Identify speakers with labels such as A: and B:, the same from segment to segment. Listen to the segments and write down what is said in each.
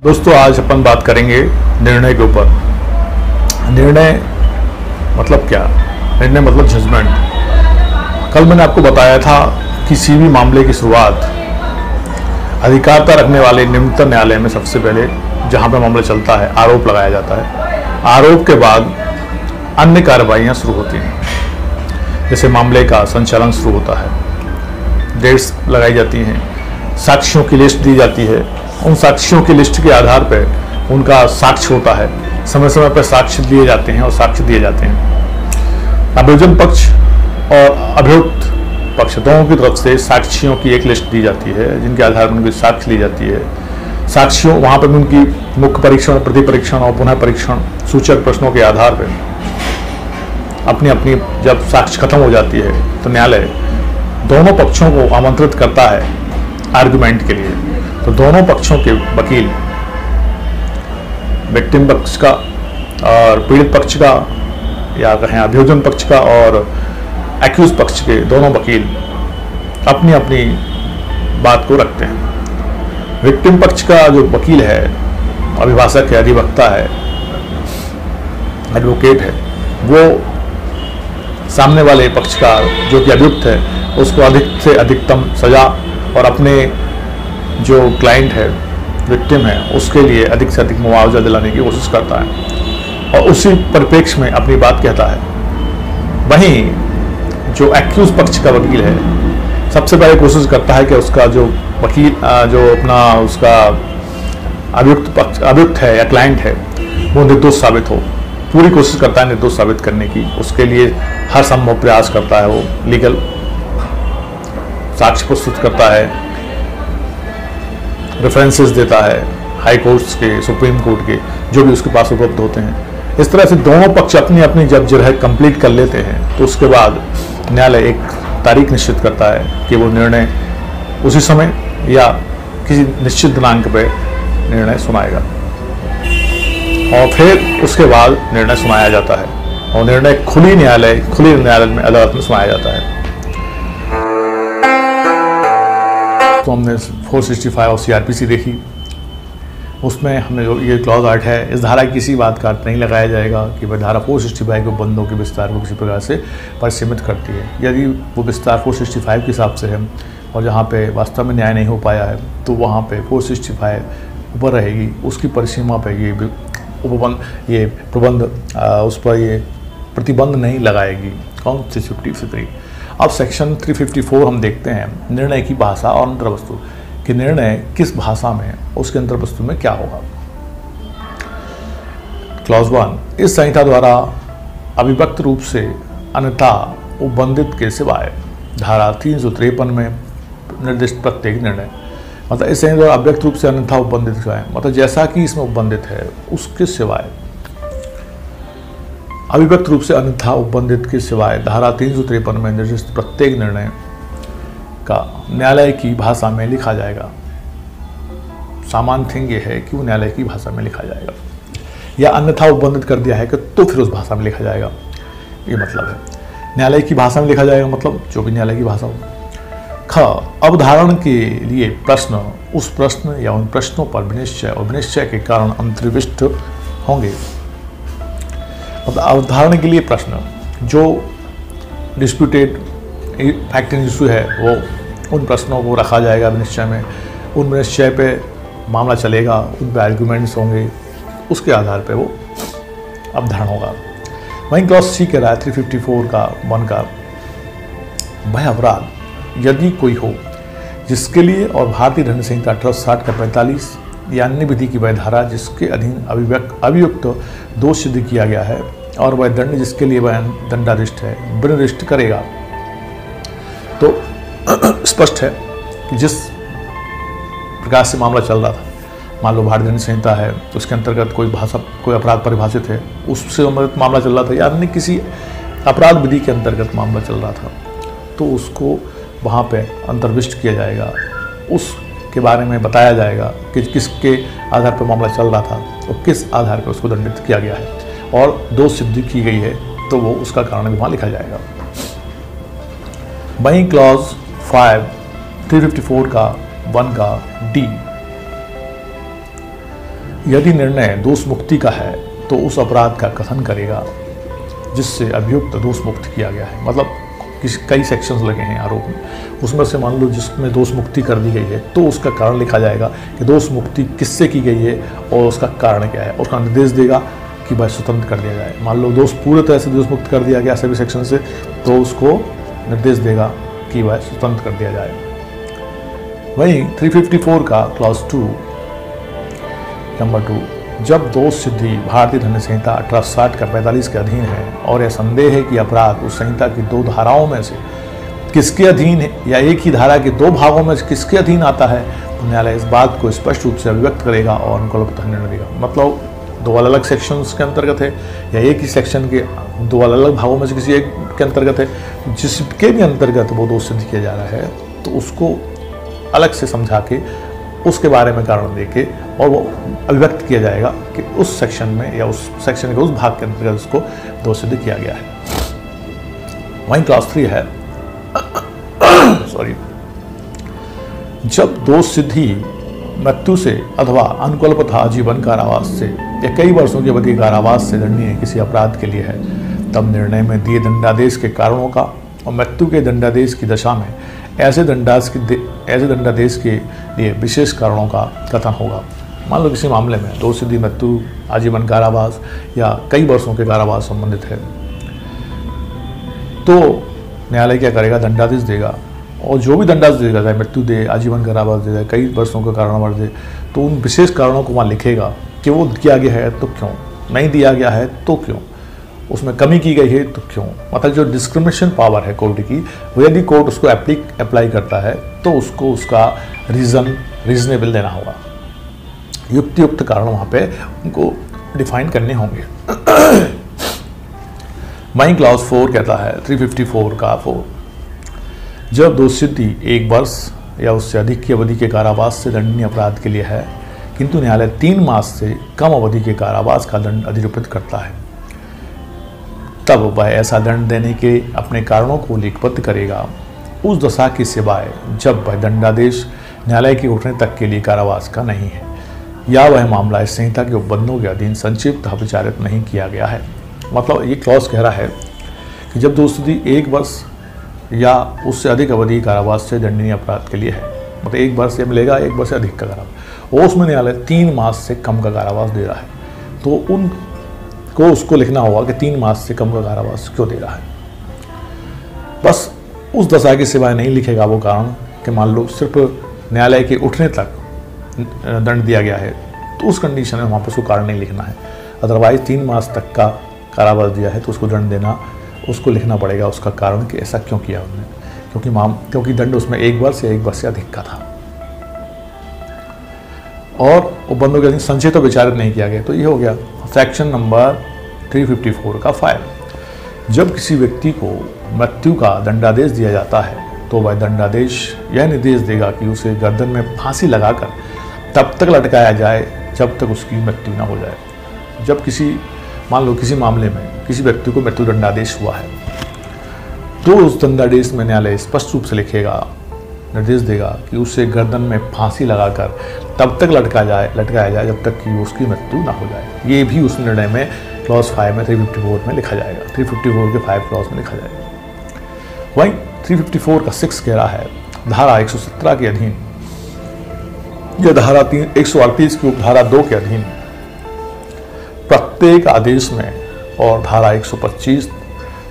A: दोस्तों, आज अपन बात करेंगे निर्णय के ऊपर। निर्णय मतलब क्या? निर्णय मतलब जजमेंट। कल मैंने आपको बताया था किसी भी मामले की शुरुआत अधिकारता रखने वाले निम्नतम न्यायालय में सबसे पहले जहां पे मामला चलता है आरोप लगाया जाता है। आरोप के बाद अन्य कार्रवाइयां शुरू होती हैं, जैसे मामले का संचालन शुरू होता है, डेट्स लगाई जाती हैं, साक्ष्यों की लिस्ट दी जाती है। उन साक्ष्यों की लिस्ट के आधार पर उनका साक्ष्य होता है, समय समय पर साक्ष्य दिए जाते हैं और साक्ष्य दिए जाते हैं। अभियोजन पक्ष और अभियुक्त पक्ष दोनों की तरफ से साक्ष्यों की एक लिस्ट दी जाती है, जिनके आधार पर उनकी साक्ष्य ली जाती है। साक्ष्यों वहाँ पर उनकी मुख्य परीक्षण, प्रति परीक्षण और पुनः परीक्षण सूचक प्रश्नों के आधार पर अपनी अपनी जब साक्ष्य खत्म हो जाती है तो न्यायालय दोनों पक्षों को आमंत्रित करता है आर्गुमेंट के लिए। तो दोनों पक्षों के वकील, विक्टिम पक्ष का और पीड़ित पक्ष का, या कहें अभियोजन पक्ष का और एक्यूज पक्ष के, दोनों वकील अपनी अपनी बात को रखते हैं। विक्टिम पक्ष का जो वकील है, अभिभाषक है, अधिवक्ता है, एडवोकेट है, वो सामने वाले पक्ष का जो कि अभियुक्त है उसको अधिक से अधिकतम सजा और अपने जो क्लाइंट है, विक्टिम है, उसके लिए अधिक से अधिक मुआवजा दिलाने की कोशिश करता है और उसी परिप्रेक्ष्य में अपनी बात कहता है। वहीं जो एक्यूज पक्ष का वकील है सबसे पहले कोशिश करता है कि उसका जो वकील जो अपना उसका अभियुक्त है या क्लाइंट है वो निर्दोष साबित हो। पूरी कोशिश करता है निर्दोष साबित करने की, उसके लिए हर संभव प्रयास करता है। वो लीगल साक्ष्य प्रस्तुत करता है, रेफरेंसेस देता है हाई कोर्ट्स के, सुप्रीम कोर्ट के, जो भी उसके पास उपलब्ध होते हैं। इस तरह से दोनों पक्ष अपनी अपनी जब जो है कंप्लीट कर लेते हैं तो उसके बाद न्यायालय एक तारीख निश्चित करता है कि वो निर्णय उसी समय या किसी निश्चित दिनांक पर निर्णय सुनाएगा और फिर उसके बाद निर्णय सुनाया जाता है और निर्णय खुली न्यायालय में, अदालत में सुनाया जाता है। तो हमने 465 और सीआरपीसी देखी, उसमें हमने जो ये क्लॉज 8 है, इस धारा की किसी बात का अर्थ नहीं लगाया जाएगा कि वह धारा 465 को बंदों के विस्तार को किसी प्रकार से परिसीमित करती है। यदि वो विस्तार 465 के हिसाब से है और जहाँ पे वास्तव में न्याय नहीं हो पाया है तो वहाँ पे 465 ऊपर रहेगी, उसकी परिसीमा पर ये प्रबंध उस पर ये प्रतिबंध नहीं लगाएगी। कौन सी 53। अब सेक्शन 354 हम देखते हैं निर्णय की भाषा और अंतर्वस्तु कि निर्णय किस भाषा में, उसके अंतर्वस्तु में क्या होगा। क्लॉज 1, इस संहिता द्वारा अभिव्यक्त रूप से अन्यथा उपबंधित के सिवाय धारा 353 में निर्दिष्ट प्रत्येक निर्णय, मतलब इस संहिता द्वारा अभिव्यक्त रूप से अन्यथा उपबंधित के सिवाय, मतलब जैसा कि इसमें उपबंधित है उसके सिवाय, अभिव्यक्त रूप से अन्यथा उपबंधित के सिवाय धारा 353 में निर्दिष्ट प्रत्येक निर्णय का न्यायालय की भाषा में लिखा जाएगा। सामान्य थिंग ये है कि वो न्यायालय की भाषा में लिखा जाएगा, या अन्यथा उपबंधित कर दिया है कि तो फिर उस भाषा में लिखा जाएगा। ये मतलब है न्यायालय की भाषा में लिखा जाएगा, मतलब जो भी न्यायालय की भाषा हो। ख, अवधारण के लिए प्रश्न उस प्रश्न या उन प्रश्नों पर विनिश्चय और विनिश्चय के कारण अंतर्विष्ट होंगे। अवधारण के लिए प्रश्न, जो डिस्प्यूटेड फैक्टिंग इशू है वो उन प्रश्नों को रखा जाएगा विनिश्चय में, उन विनिश्चय पे मामला चलेगा, उन पे आर्गूमेंट्स होंगे, उसके आधार पे वो अवधारण होगा। वहीं क्लॉज सी कह रहा है 354 का 1 का, भय अपराध यदि कोई हो जिसके लिए और भारतीय दंड संहिता 1860 का 45 या अन्य विधि की वह धारा जिसके अधीन अभियुक्त दोष सिद्ध किया गया है और वह दंड जिसके लिए वह दंडाधिष्ठ है विनिर्दिष्ट करेगा। तो स्पष्ट है कि जिस प्रकार से मामला चल रहा था, मान लो भारतीय दंड संहिता है तो उसके अंतर्गत कोई अपराध परिभाषित है, उससे संबंधित मामला चल रहा था, या अन्य किसी अपराध विधि के अंतर्गत मामला चल रहा था, तो उसको वहाँ पे अंतर्विष्ट किया जाएगा, उसके बारे में बताया जाएगा कि किसके आधार पर मामला चल रहा था और किस आधार पर उसको दंडित किया गया है, और दोष सिद्धि की गई है तो वो उसका कारण भी वहाँ लिखा जाएगा। वहीं क्लॉज 5 354 का 1 का डी, यदि निर्णय दोष मुक्ति का है तो उस अपराध का कथन करेगा जिससे अभियुक्त दोष मुक्त किया गया है। मतलब कई सेक्शंस लगे हैं आरोप में, उसमें से मान लो जिसमें दोष मुक्ति कर दी गई है तो उसका कारण लिखा जाएगा कि दोष मुक्ति किससे की गई है और उसका कारण क्या है। उसका निर्देश देगा कि भाई स्वतंत्र कर दिया जाए। मान लो दोष पूरी तरह से दोष मुक्त कर दिया गया सभी सेक्शन से, तो उसको निर्देश देगा कि भाई स्वतंत्र कर दिया जाए। वहीं 354 का क्लॉज 2 नंबर 2, जब दोष सिद्धि भारतीय दंड संहिता 1860 का 45 के अधीन है और यह संदेह है कि अपराध उस संहिता की 2 धाराओं में से किसके अधीन है या एक ही धारा के 2 भागों में से किसके अधीन आता है, तो न्यायालय इस बात को स्पष्ट रूप से अभिव्यक्त करेगा और उनको निर्णय देगा। मतलब 2 अलग अलग सेक्शंस के अंतर्गत है या एक ही सेक्शन के 2 अलग अलग भागों में से किसी एक के अंतर्गत है, जिसके भी अंतर्गत वो दोष सिद्ध किया जा रहा है तो उसको अलग से समझा के उसके बारे में कारण देके और वो अभिव्यक्त किया जाएगा कि उस सेक्शन में या उस सेक्शन के उस भाग के अंतर्गत उसको दोष सिद्ध किया गया है। वहीं क्लास 3 है सॉरी, जब दोष सिद्धि मृत्यु से अथवा अनुकल्प था जीवन कारावास से या कई वर्षों की अवधि कारावास से दंडनीय किसी अपराध के लिए है, तब निर्णय में दिए दंडादेश के कारणों का और मृत्यु के दंडादेश की दशा में ऐसे दंडादेश के लिए विशेष कारणों का कथन होगा। मान लो किसी मामले में दोष सिद्धि, मृत्यु, आजीवन कारावास या कई वर्षों के कारावास संबंधित है, तो न्यायालय क्या करेगा, दंडादेश देगा और जो भी दंडादेश देगा, चाहे मृत्यु दे, आजीवन कारावास दे, कई वर्षों का कारावास दे, तो उन विशेष कारणों को वहाँ लिखेगा कि वो दिया गया है तो क्यों, नहीं दिया गया है तो क्यों, उसमें कमी की गई है तो क्यों। मतलब जो डिस्क्रिमिनेशन पावर है कोर्ट की, वो यदि कोर्ट उसको अप्लाई करता है तो उसको उसका रीजनेबल देना होगा, युक्त कारण वहाँ पे उनको डिफाइन करने होंगे। वहीं क्लॉज 4 कहता है 354 का 4, जब दोष सिद्धि 1 वर्ष या उससे अधिक की अवधि के कारावास से दंडनीय अपराध के लिए है किंतु न्यायालय 3 मास से कम अवधि के कारावास का दंड अधिरोपित करता है, तब वह ऐसा दंड देने के अपने कारणों को लिखबद्ध करेगा उस दशा की सिवाय जब वह दंडादेश न्यायालय के उठने तक के लिए कारावास का नहीं है या वह मामला इस संहिता के उपबंधों के अधीन संक्षिप्त विचारित नहीं किया गया है। मतलब ये क्लॉज कह रहा है कि जब दोष सिद्धि 1 वर्ष या उससे अधिक अवधि कारावास से दंडनीय अपराध के लिए है, मतलब 1 वर्ष से मिलेगा, 1 वर्ष से अधिक का कारावास, और उसमें न्यायालय 3 मास से कम का कारावास दे रहा है, तो उनको उसको लिखना होगा कि 3 मास से कम का कारावास क्यों दे रहा है। बस उस दशा के सिवाय नहीं लिखेगा वो कारण कि मान लो सिर्फ न्यायालय के उठने तक दंड दिया गया है, तो उस कंडीशन में वहाँ पर उसको कारण नहीं लिखना है। अदरवाइज 3 मास तक का कारावास दिया है तो उसको दंड देना, उसको लिखना पड़ेगा उसका कारण कि ऐसा क्यों किया उन्होंने, क्योंकि दंड उसमें 1 वर्ष या 1 वर्ष से अधिक का था और उपबंधों के अधीन संचय तो विचारित नहीं किया गया। तो ये हो गया सेक्शन नंबर 354 का 5। जब किसी व्यक्ति को मृत्यु का दंडादेश दिया जाता है तो वह दंडादेश यह निर्देश देगा कि उसे गर्दन में फांसी लगाकर तब तक लटकाया जाए जब तक उसकी मृत्यु न हो जाए। जब मान लो किसी मामले में किसी व्यक्ति को मृत्यु दंडादेश हुआ है तो उस दंडादेश में न्यायालय स्पष्ट रूप से लिखेगा, निर्देश देगा कि उसे गर्दन में फांसी लगाकर तब तक लटकाया जाए जब तक कि उसकी मृत्यु ना हो जाए। ये भी उस निर्णय में क्लॉज 5 में 354 में लिखा जाएगा, 354 के 5 क्लॉज में लिखा जाएगा। वहीं 354 का 6 कह रहा है धारा 117 के अधीन या धारा 138 की उपधारा 2 के अधीन प्रत्येक आदेश में और धारा 125,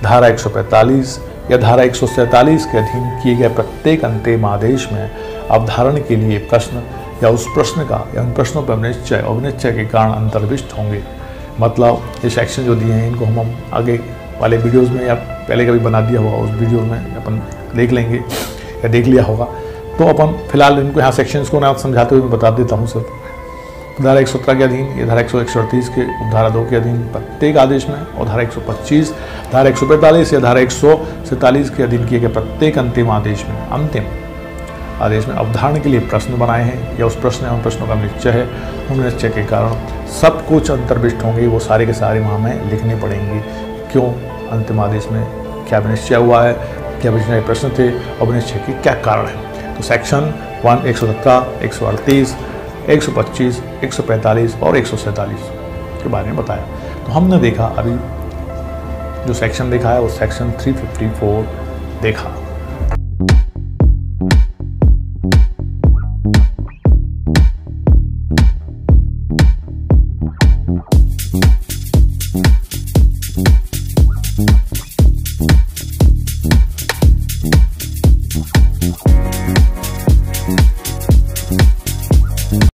A: धारा 145 या धारा 147 के अधीन किए गए प्रत्येक अंतिम आदेश में अवधारण के लिए प्रश्न या उस प्रश्न का या उन प्रश्नों पर निश्चय और निश्चय के कारण अंतर्विष्ट होंगे। मतलब ये सेक्शन जो दिए हैं इनको हम आगे वाले वीडियोस में या पहले कभी बना दिया होगा उस वीडियो में अपन देख लेंगे या देख लिया होगा, तो अपन फिलहाल इनको यहाँ सेक्शंस को ना समझाते हुए मैं बता देता हूँ सिर्फ। धारा 117 के अधीन या धारा 138 के धारा 2 के अधीन प्रत्येक आदेश में और धारा 125, धारा 145 या धारा 147 के अधीन किए गए प्रत्येक अंतिम आदेश में अवधारण के लिए प्रश्न बनाए हैं या उस प्रश्न या उन प्रश्नों का निश्चय है, उन निश्चय के कारण सब कुछ अंतर्विष्ट होंगे, वो सारे के सारे वहाँ में लिखने पड़ेंगे। क्यों अंतिम आदेश में क्या निश्चय हुआ है, कि अभिनय प्रश्न थे और अभिनय के क्या कारण है। तो सेक्शन 1 117, 138, 125, 145 और 147 के बारे में बताया। तो हमने देखा अभी जो सेक्शन देखा है वो सेक्शन 354 देखा।